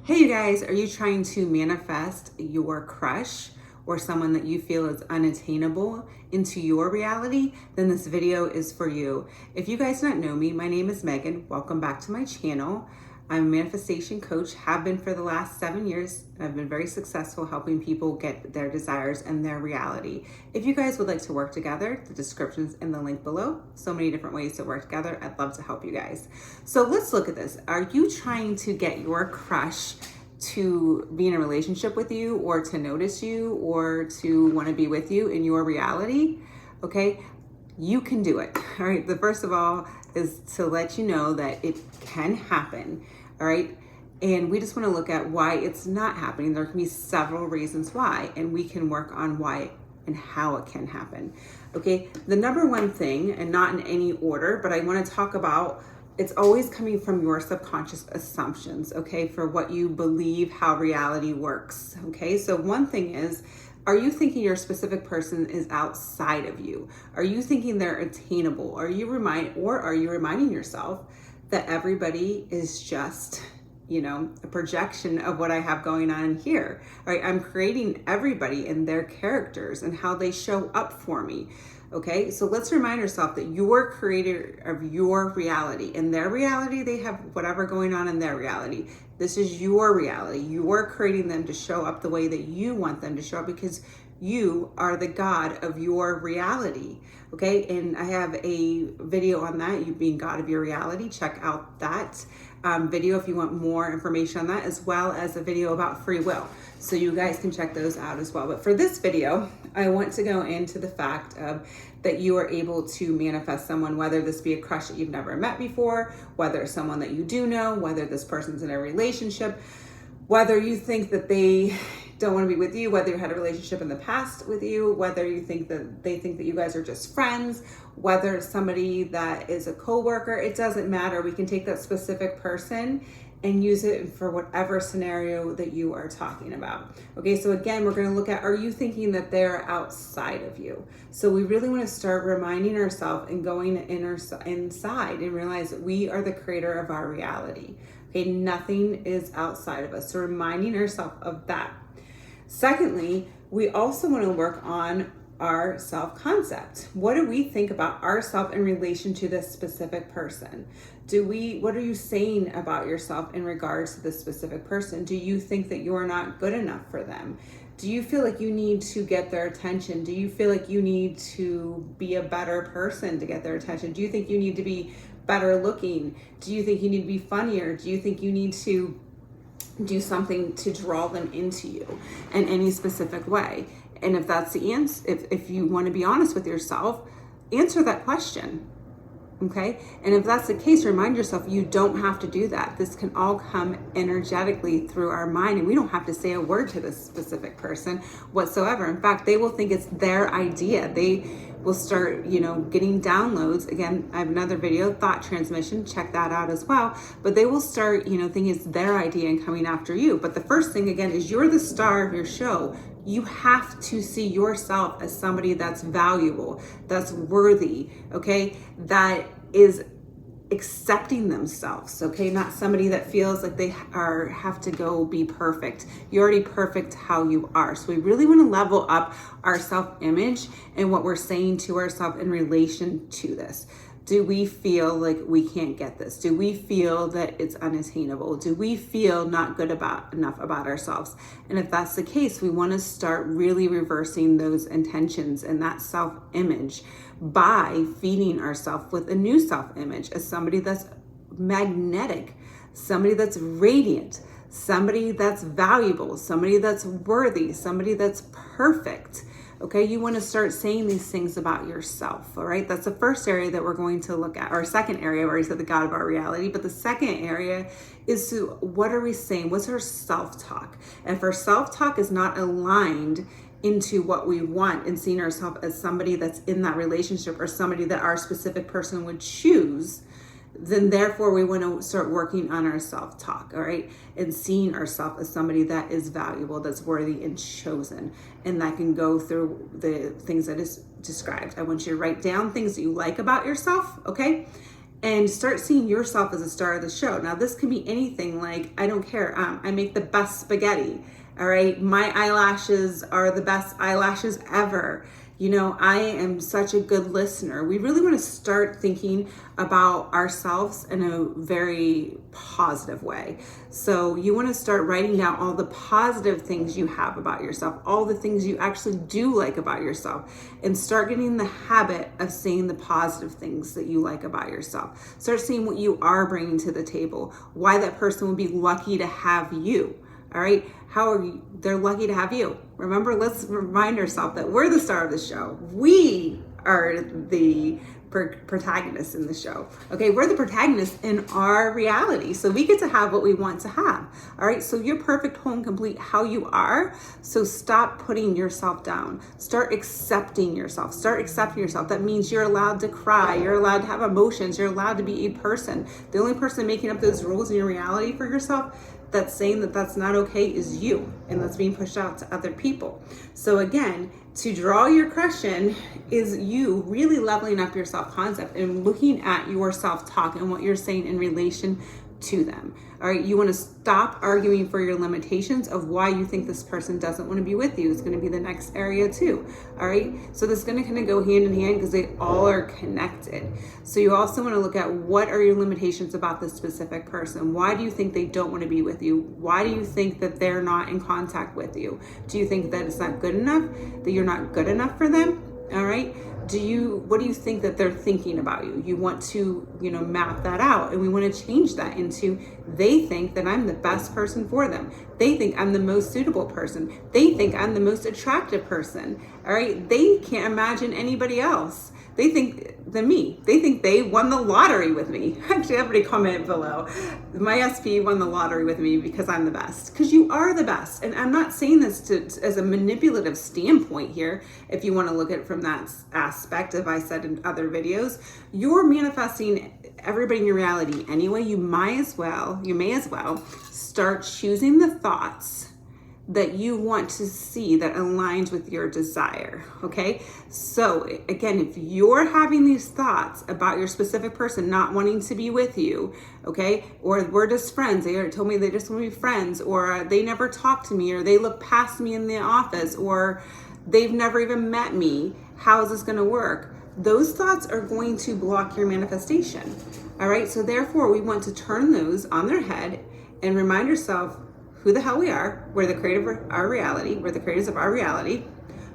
Hey you guys, are you trying to manifest your crush or someone that you feel is unattainable into your reality? Then this video is for you. If you guys don't know me, my name is Megan. Welcome back to my channel. I'm a manifestation coach, have been for the last 7 years. I've been very successful helping people get their desires and their reality. If you guys would like to work together, the description's in the link below. So many different ways to work together. I'd love to help you guys. So let's look at this. Are you trying to get your crush to be in a relationship with you, or to notice you, or to want to be with you in your reality? Okay, you can do it. All right, the first of all is to let you know that it can happen. All right, and we just want to look at why it's not happening. There can be several reasons why, and we can work on why and how it can happen. Okay, the number one thing, and not in any order, but I want to talk about, it's always coming from your subconscious assumptions, okay, for what you believe how reality works. Okay, so one thing is, are you thinking your specific person is outside of you? Are you thinking they're attainable? Are you reminding yourself that everybody is just, a projection of what I have going on here? All right, I'm creating everybody and their characters and how they show up for me. Okay, so let's remind ourselves that you're creator of your reality. In their reality, they have whatever going on in their reality. This is your reality. You are creating them to show up the way that you want them to show up, because you are the God of your reality. Okay, and I have a video on that, you being God of your reality. Check out that video if you want more information on that, as well as a video about free will. So you guys can check those out as well. But for this video, I want to go into the fact of that you are able to manifest someone, whether this be a crush that you've never met before, whether it's someone that you do know, whether this person's in a relationship, whether you think that they don't want to be with you, whether you had a relationship in the past with you, whether you think that they think that you guys are just friends, whether it's somebody that is a coworker, it doesn't matter. We can take that specific person and use it for whatever scenario that you are talking about. Okay, so again, we're going to look at, are you thinking that they're outside of you? So we really want to start reminding ourselves and going inside and realize that we are the creator of our reality. Okay, nothing is outside of us. So reminding ourselves of that. Secondly, we also want to work on our self-concept. What do we think about ourselves in relation to this specific person? What are you saying about yourself in regards to this specific person? Do you think that you're not good enough for them? Do you feel like you need to get their attention? Do you feel like you need to be a better person to get their attention? Do you think you need to be better looking? Do you think you need to be funnier? Do you think you need to do something to draw them into you in any specific way? And if that's the answer, if you want to be honest with yourself, answer that question. Okay, and if that's the case, remind yourself you don't have to do that. This can all come energetically through our mind, and we don't have to say a word to this specific person whatsoever. In fact, they will think it's their idea. They will start, getting downloads. Again, I have another video, thought transmission, check that out as well. But they will start, thinking it's their idea and coming after you. But the first thing, again, is you're the star of your show. You have to see yourself as somebody that's valuable, that's worthy, okay? That is accepting themselves, okay? Not somebody that feels like they have to go be perfect. You're already perfect how you are. So we really want to level up our self-image and what we're saying to ourselves in relation to this. Do we feel like we can't get this? Do we feel that it's unattainable? Do we feel not good enough about ourselves? And if that's the case, we want to start really reversing those intentions and that self-image by feeding ourselves with a new self-image as somebody that's magnetic, somebody that's radiant, somebody that's valuable, somebody that's worthy, somebody that's perfect. Okay, you want to start saying these things about yourself, all right? That's the first area that we're going to look at. Our second area, I've already said the God of our reality, but the second area is to, what are we saying? What's our self-talk? And if our self-talk is not aligned into what we want and seeing ourselves as somebody that's in that relationship or somebody that our specific person would choose, then therefore we want to start working on our self-talk, all right? And seeing ourselves as somebody that is valuable, that's worthy and chosen. And that can go through the things that is described. I want you to write down things that you like about yourself, okay? and start seeing yourself as a star of the show. Now, this can be anything, like, I don't care, I make the best spaghetti, all right? My eyelashes are the best eyelashes ever. You know, I am such a good listener. We really want to start thinking about ourselves in a very positive way. So you want to start writing down all the positive things you have about yourself, all the things you actually do like about yourself, and start getting the habit of saying the positive things that you like about yourself. Start seeing what you are bringing to the table, why that person would be lucky to have you. All right, how are you? They're lucky to have you. Remember, let's remind ourselves that we're the star of the show. We are the protagonists in the show. Okay, we're the protagonists in our reality. So we get to have what we want to have. All right, so you're perfect, whole, and complete how you are. So stop putting yourself down. Start accepting yourself. Start accepting yourself. That means you're allowed to cry. You're allowed to have emotions. You're allowed to be a person. The only person making up those rules in your reality for yourself that's saying that that's not okay is you, and that's being pushed out to other people. So again, to draw your crush in is you really leveling up your self-concept and looking at your self-talk and what you're saying in relation to them. All right, you want to stop arguing for your limitations of why you think this person doesn't want to be with you. It's going to be the next area too. All right, so this is going to kind of go hand in hand because they all are connected. So you also want to look at what are your limitations about this specific person. Why do you think they don't want to be with you? Why do you think that they're not in contact with you? Do you think that it's not good enough, that you're not good enough for them? All right, what do you think that they're thinking about you? You want to, map that out, and we want to change that into, they think that I'm the best person for them. They think I'm the most suitable person. They think I'm the most attractive person. All right, they can't imagine anybody else. They think than me. They think they won the lottery with me. Actually, everybody comment below. My SP won the lottery with me because I'm the best. Because you are the best. And I'm not saying this as a manipulative standpoint here. If you want to look at it from that aspect, as I said in other videos, you're manifesting everybody in your reality anyway. You may as well start choosing the thoughts that you want to see that aligns with your desire. Okay, so again, if you're having these thoughts about your specific person not wanting to be with you, okay, or we're just friends, they told me they just want to be friends, or they never talk to me, or they look past me in the office, or they've never even met me, how is this going to work? Those thoughts are going to block your manifestation. All right, so therefore we want to turn those on their head and remind yourself who the hell we are. We're the creator of our reality. We're the creators of our reality.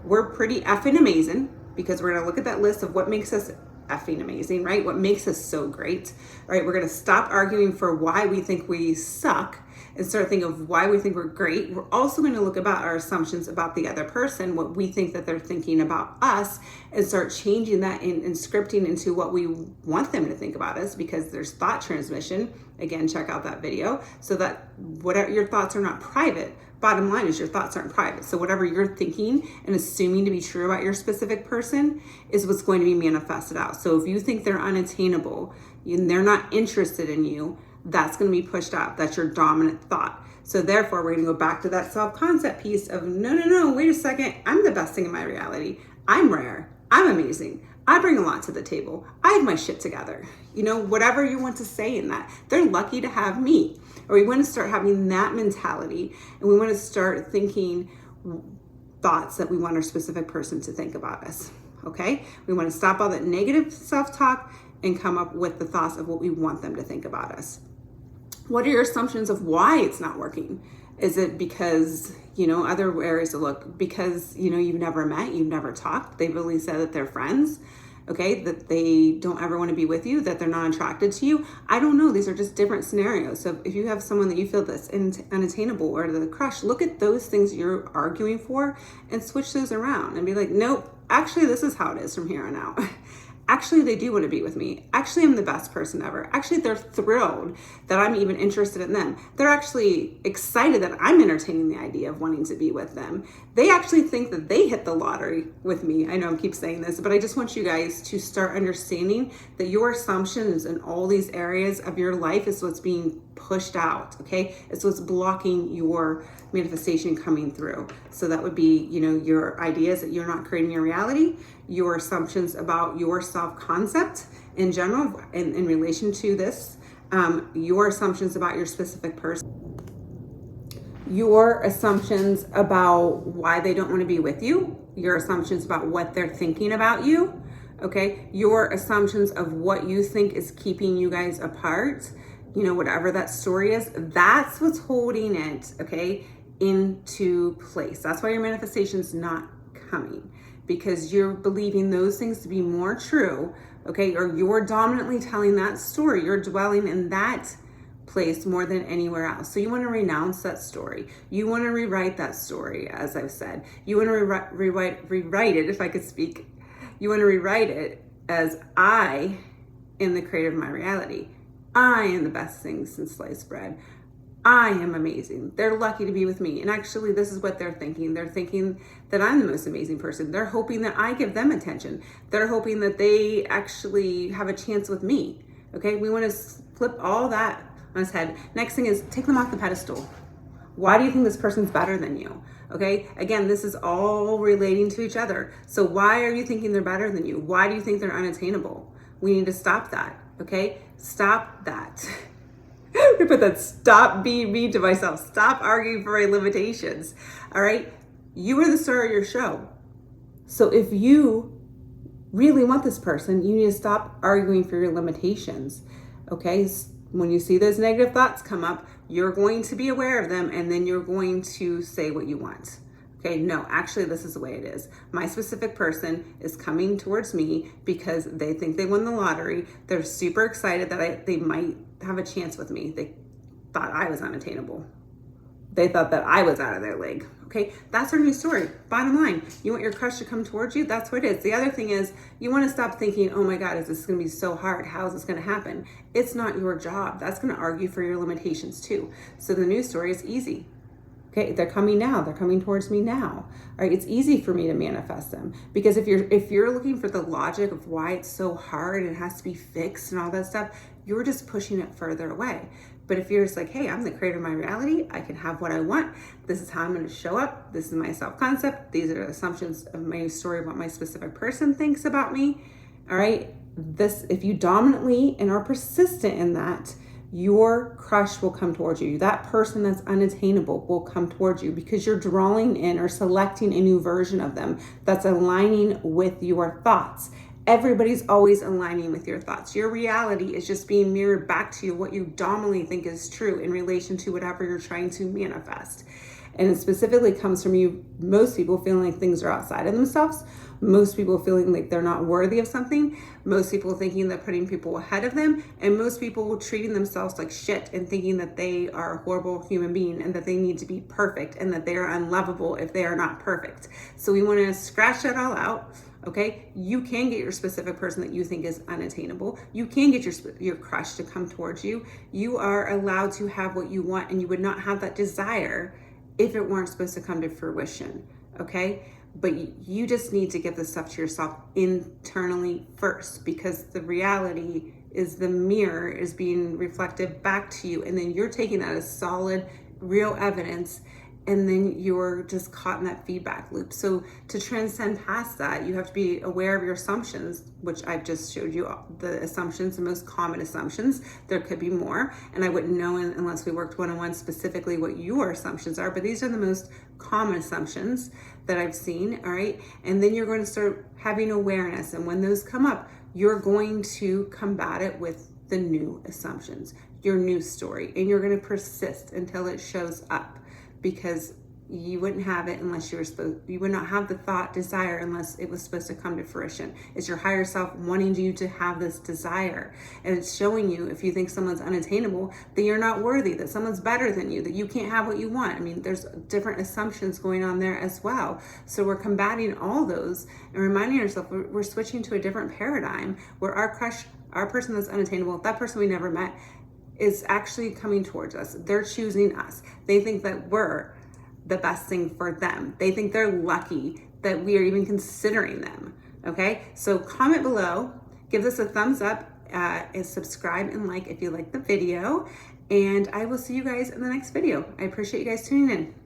We're pretty effing amazing, because we're going to look at that list of what makes us effing amazing, right? What makes us so great, right? We're going to stop arguing for why we think we suck and start thinking of why we think we're great. We're also going to look about our assumptions about the other person, what we think that they're thinking about us, and start changing that and scripting into what we want them to think about us, because there's thought transmission. Again, check out that video, so that whatever your thoughts are not private. Bottom line is your thoughts aren't private. So whatever you're thinking and assuming to be true about your specific person is what's going to be manifested out. So if you think they're unattainable and they're not interested in you, that's going to be pushed out. That's your dominant thought. So therefore, we're going to go back to that self-concept piece of no, wait a second. I'm the best thing in my reality. I'm rare. I'm amazing. I bring a lot to the table. I have my shit together. Whatever you want to say in that. They're lucky to have me. Or we want to start having that mentality, and we want to start thinking thoughts that we want our specific person to think about us. Okay? We want to stop all that negative self-talk and come up with the thoughts of what we want them to think about us. What are your assumptions of why it's not working? Is it because, other areas to look, because, you've never met, you've never talked, they've really said that they're friends, okay, that they don't ever want to be with you, that they're not attracted to you? I don't know. These are just different scenarios. So if you have someone that you feel that's unattainable, or the crush, look at those things you're arguing for and switch those around and be like, nope, actually, this is how it is from here on out. Actually, they do want to be with me. Actually, I'm the best person ever. Actually, they're thrilled that I'm even interested in them. They're actually excited that I'm entertaining the idea of wanting to be with them. They actually think that they hit the lottery with me. I know I keep saying this, but I just want you guys to start understanding that your assumptions in all these areas of your life is what's being pushed out, okay? It's what's blocking your manifestation coming through. So that would be, you know, your ideas that you're not creating your reality, your assumptions about your self-concept in general, in relation to this, your assumptions about your specific person, your assumptions about why they don't want to be with you, your assumptions about what they're thinking about you, okay? Your assumptions of what you think is keeping you guys apart, you know, whatever that story is, that's what's holding it, okay, into place. That's why your manifestation's not coming, because you're believing those things to be more true, okay? Or you're dominantly telling that story. You're dwelling in that place more than anywhere else. So you want to renounce that story. You want to rewrite that story, as I've said. You want to rewrite it, if I could speak. You want to rewrite it as I am the creator of my reality. I am the best thing since sliced bread. I am amazing. They're lucky to be with me. And actually, this is what they're thinking. They're thinking that I'm the most amazing person. They're hoping that I give them attention. They're hoping that they actually have a chance with me. Okay, we want to flip all that on his head. Next thing is take them off the pedestal. Why do you think this person's better than you? Okay, again, this is all relating to each other. So why are you thinking they're better than you? Why do you think they're unattainable? We need to stop that, okay? Stop that. I put that, stop being mean to myself. Stop arguing for my limitations, all right? You are the star of your show. So if you really want this person, you need to stop arguing for your limitations, okay? When you see those negative thoughts come up, you're going to be aware of them, and then you're going to say what you want. Okay, no, actually, this is the way it is. My specific person is coming towards me because they think they won the lottery. They're super excited that they might have a chance with me. They thought I was unattainable. They thought that I was out of their league. Okay, that's our new story. Bottom line, you want your crush to come towards you? That's what it is. The other thing is, you want to stop thinking, oh my God, is this going to be so hard? How is this going to happen? It's not your job. That's going to argue for your limitations too. So the new story is easy. Okay, they're coming now. They're coming towards me now. All right, it's easy for me to manifest them, because if you're looking for the logic of why it's so hard and it has to be fixed and all that stuff, you're just pushing it further away. But if you're just like, hey, I'm the creator of my reality, I can have what I want. This is how I'm going to show up. This is my self-concept. These are assumptions of my story of what my specific person thinks about me. All right, if you dominantly and are persistent in that, your crush will come towards you. That person that's unattainable will come towards you because you're drawing in or selecting a new version of them that's aligning with your thoughts. Everybody's always aligning with your thoughts. Your reality is just being mirrored back to you what you dominantly think is true in relation to whatever you're trying to manifest. And it specifically comes from you, most people feeling like things are outside of themselves, most people feeling like they're not worthy of something, most people thinking that putting people ahead of them, and most people treating themselves like shit and thinking that they are a horrible human being and that they need to be perfect and that they are unlovable if they are not perfect. So we want to scratch that all out. Okay, you can get your specific person that you think is unattainable. You can get your crush to come towards you. You are allowed to have what you want, and you would not have that desire if it weren't supposed to come to fruition. Okay, but you just need to give this stuff to yourself internally first, because the reality is the mirror is being reflected back to you, and then you're taking that as solid, real evidence. And then you're just caught in that feedback loop. So to transcend past that, you have to be aware of your assumptions, which I've just showed you the assumptions, the most common assumptions. There could be more, and I wouldn't know unless we worked one-on-one specifically what your assumptions are, but these are the most common assumptions that I've seen, all right? And then you're going to start having awareness, and when those come up, you're going to combat it with the new assumptions, your new story, and you're going to persist until it shows up. Because you wouldn't have it unless you would not have the thought, desire, unless it was supposed to come to fruition. It's your higher self wanting you to have this desire. And it's showing you, if you think someone's unattainable, that you're not worthy, that someone's better than you, that you can't have what you want. I mean, there's different assumptions going on there as well. So we're combating all those and reminding ourselves we're switching to a different paradigm where our crush, our person that's unattainable, that person we never met, is actually coming towards us. They're choosing us. They think that we're the best thing for them. They think they're lucky that we are even considering them. Okay, so comment below, give this a thumbs up, and subscribe and like if you like the video. And I will see you guys in the next video. I appreciate you guys tuning in.